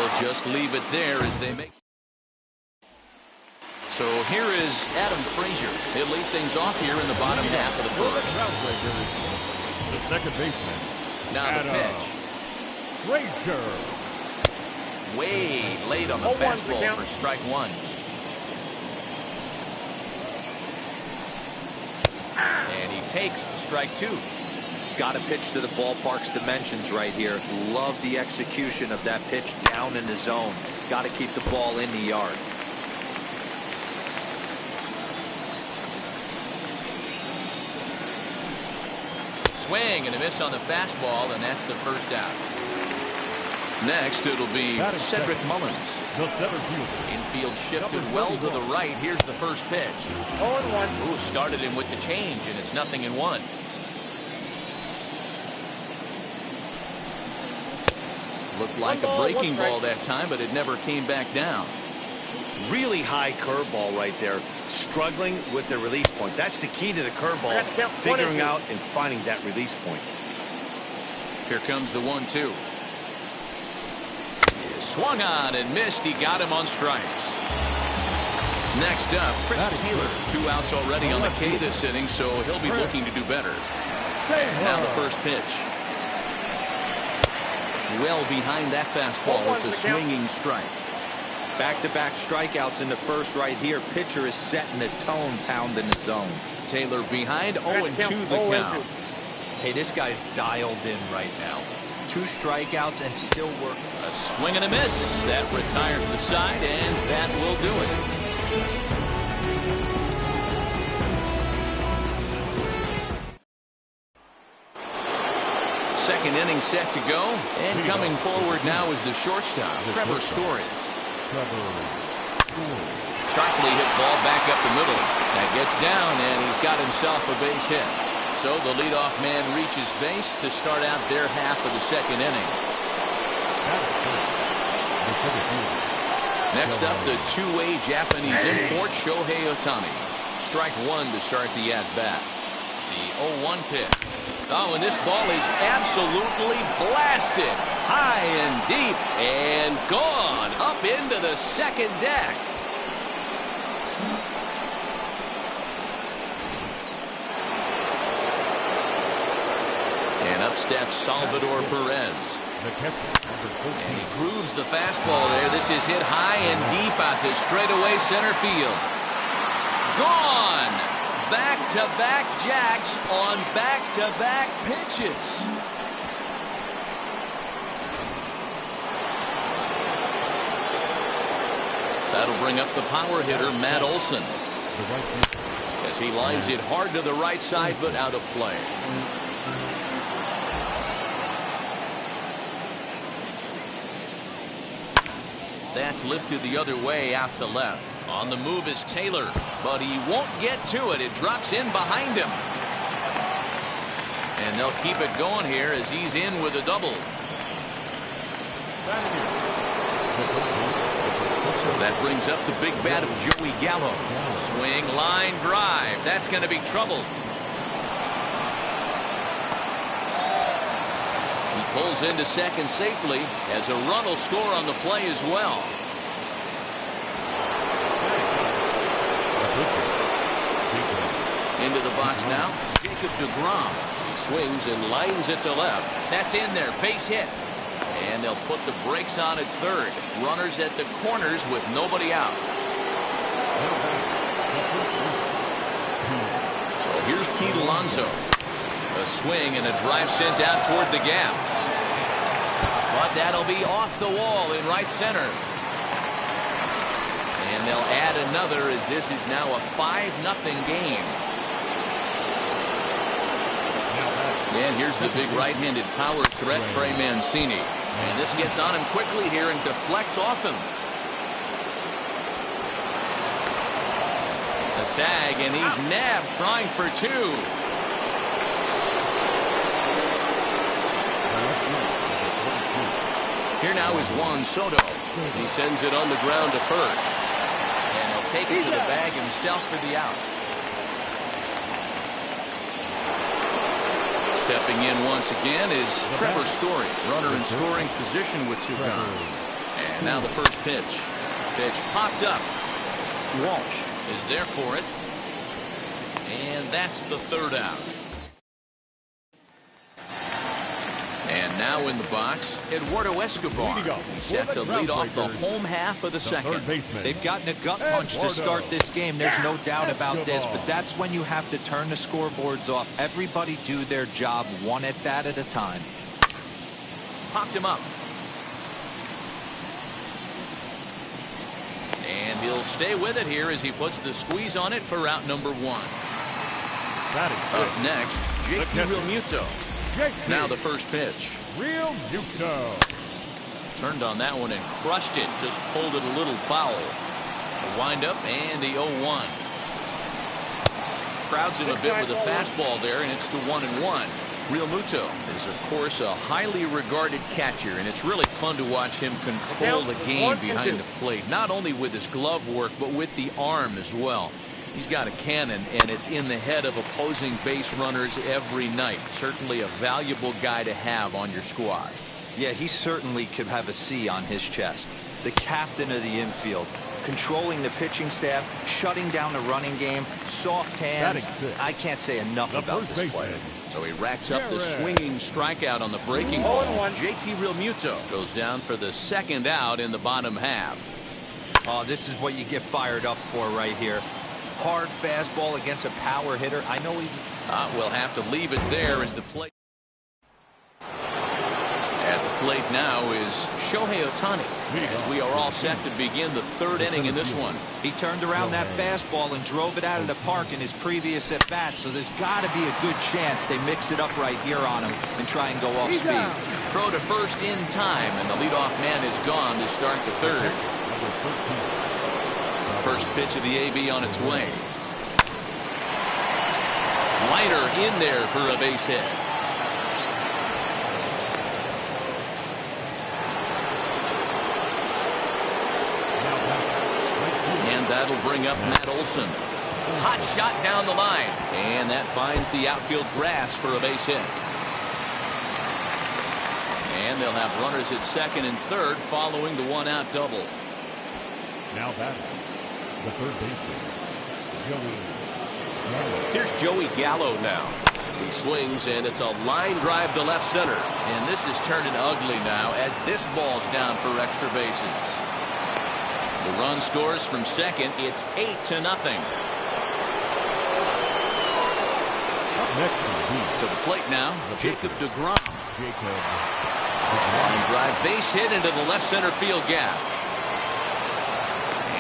they'll just leave it there as they make. So here is Adam Frazier. He'll lead things off here in the bottom half of the first. The second baseman. Now the pitch. Frazier. Way late on the fastball for strike one. And he takes strike two. Got to pitch to the ballpark's dimensions right here. Love the execution of that pitch down in the zone. Got to keep the ball in the yard. Swing and a miss on the fastball, and that's the first out. Next, it'll be Cedric Mullins. The center fielder. Infield shifted well to the right. Here's the first pitch. 0-1. Ooh, started him with the change, and it's 0-1. Looked like a breaking ball that time, but it never came back down. Really high curveball right there. Struggling with the release point. That's the key to the curveball. Figuring out and finding that release point. Here comes the 1-2. Swung on and missed. He got him on strikes. Next up, Chris Taylor. 2 outs already on the K this inning, so he'll be looking to do better. And now the first pitch. Well behind that fastball. It's a swinging strike. Back-to-back strikeouts in the first right here. Pitcher is setting the tone, pounding the zone. Taylor behind, 0-2 the count. Hey, this guy's dialed in right now. 2 strikeouts and still working. A swing and a miss. That retires the side, and that will do it. Second inning set to go, and coming forward now is the shortstop, Trevor Story. Sharply hit ball back up the middle. That gets down, and he's got himself a base hit. So the leadoff man reaches base to start out their half of the second inning. Next up, the two-way Japanese import, Shohei Ohtani. Strike one to start the at-bat. The 0-1 pitch. Oh, and this ball is absolutely blasted. High and deep and gone up into the second deck. And up steps Salvador Perez. And he grooves the fastball there. This is hit high and deep out to straightaway center field. Gone! Back-to-back jacks on back-to-back pitches. That'll bring up the power hitter, Matt Olson, as he lines it hard to the right side, but out of play. That's lifted the other way out to left. On the move is Taylor, but he won't get to it. It drops in behind him. And they'll keep it going here as he's in with a double. So that brings up the big bat of Joey Gallo. Swing, line, drive. That's going to be trouble. He pulls into second safely as a run will score on the play as well. Into the box now, Jacob deGrom. He swings and lines it to left. That's in there, base hit. And they'll put the brakes on at third. Runners at the corners with nobody out. So here's Pete Alonso. A swing and a drive sent out toward the gap. But that'll be off the wall in right center. And they'll add another as this is now a 5-0 game. And here's the big right-handed power threat, Trey Mancini. And this gets on him quickly here and deflects off him. The tag, and he's nabbed trying for 2. Here now is Juan Soto as he sends it on the ground to first. And he'll take it to the bag himself for the out. Stepping in once again is Trevor Story, runner in scoring position with 2 gone. Now the first pitch. Pitch popped up. Walsh Is there for it. And that's the third out. And now in the box, Eduardo Escobar. He's set to lead off the home half of the second. They've gotten a gut punch to start this game. There's no doubt about this, but that's when you have to turn the scoreboards off. Everybody do their job one at bat at a time. Popped him up. And he'll stay with it here as he puts the squeeze on it for out number one. Up next, JT Realmuto. Now the first pitch. Realmuto. Turned on that one and crushed it. Just pulled it a little foul. A windup and the 0-1. Crowds him a bit with a fastball there, and it's to 1-1. Realmuto is, of course, a highly regarded catcher, and it's really fun to watch him control the game behind the plate, not only with his glove work, but with the arm as well. He's got a cannon, and it's in the head of opposing base runners every night. Certainly a valuable guy to have on your squad. Yeah, he certainly could have a C on his chest. The captain of the infield, controlling the pitching staff, shutting down the running game, soft hands. I can't say enough about this player. So he racks up the swinging strikeout on the breaking ball. JT Realmuto goes down for the second out in the bottom half. Oh, this is what you get fired up for right here. Hard fastball against a power hitter. I know he... We'll have to leave it there as the plate. At the plate now is Shohei Ohtani, as we are all set to begin the third inning in this one. He turned around that fastball and drove it out of the park in his previous at-bat, so there's got to be a good chance they mix it up right here on him and try and go off speed. Throw to first in time, and the leadoff man is gone to start the third. First pitch of the AB on its way. Liner in there for a base hit. And that'll bring up Matt Olson. Hot shot down the line. And that finds the outfield grass for a base hit. And they'll have runners at second and third following the one-out double. Now batting, the third baseman, Joey Gallo. Here's Joey Gallo now. He swings, and it's a line drive to left center. And this is turning ugly now as this ball's down for extra bases. The run scores from second. It's 8-0. Up next To the plate now, Jacob deGrom. Line drive base hit into the left center field gap.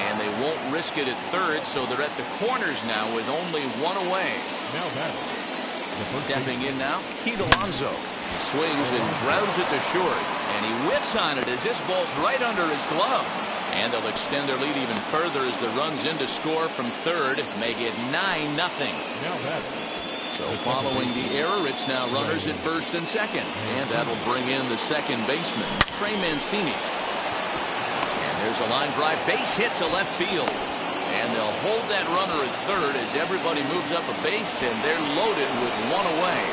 And they won't risk it at third, so they're at the corners now with only one away. Now batting. Stepping in now, Pete Alonso. He swings and grounds it to short. And he whiffs on it as this ball's right under his glove. And they'll extend their lead even further as the run's in to score from third, make it 9-0. Now batting. So following the error, it's now runners at first and second. And that'll bring in the second baseman, Trey Mancini. And there's a line drive base hit to left field. And they'll hold that runner at third as everybody moves up a base, and they're loaded with one away.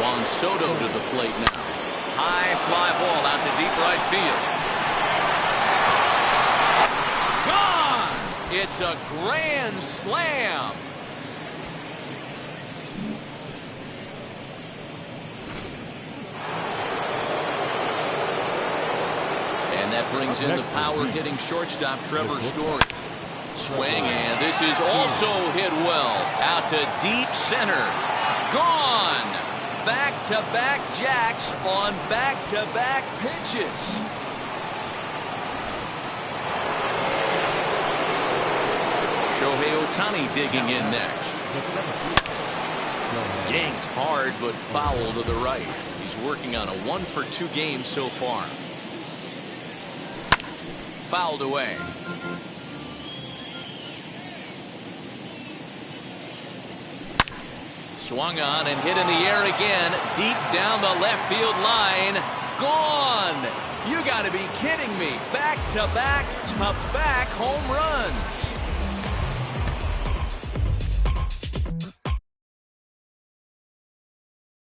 Juan Soto to the plate now. High fly ball out to deep right field. Gone! It's a grand slam. And that brings in the power-hitting shortstop, Trevor Story. Swing, and this is also hit well. Out to deep center. Gone! Back-to-back jacks on back-to-back pitches. Shohei Ohtani digging in next. Yanked hard, but foul to the right. He's working on a 1-for-2 game so far. Fouled away. Swung on and hit in the air again, deep down the left field line. Gone! You got to be kidding me. Back-to-back home runs.